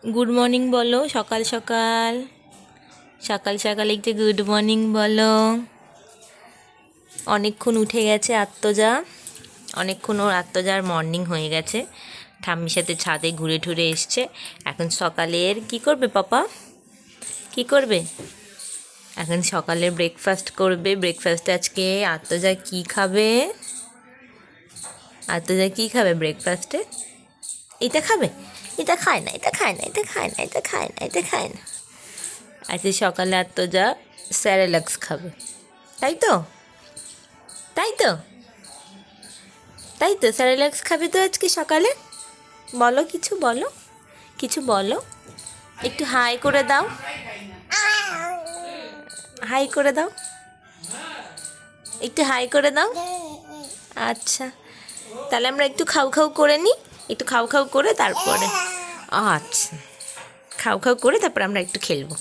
Good morning বলো। সকাল সকাল সকাল সকাল একটু গুড মর্নিং বলো। অনেকক্ষণ উঠে গেছে আত্মজা, অনেকক্ষণ ওর আত্মজার মর্নিং হয়ে গেছে। ঠাম্মির সাথে ছাদে ঘুরে ঠুরে এসছে। এখন সকালের কি করবে পাপা, কি করবে? এখন সকালের ব্রেকফাস্ট করবে। ব্রেকফাস্টে আজকে আত্মজা কি খাবে? আত্মজা কি খাবে ব্রেকফাস্টে? এটা খাবে, এটা খায় না, এটা খায় না, এটা খায় না, এটা খায় না, এটা খায় না। আজকে সকালে আত্মজা স্যারেলাক্স খাবে, তাই তো? তাই তো, তাই তো স্যারেলাক্স খাবে তো আজকে সকালে। বলো কিছু, বলো কিছু, বলো একটু হাই করে দাও, হাই করে দাও, একটু হাই করে দাও। আচ্ছা, তাহলে আমরা একটু খাও খাও করে নিই, একটু খাও খাও করে তারপরে। আচ্ছা, খাও খাও করে তারপর আমরা একটু খেলবো।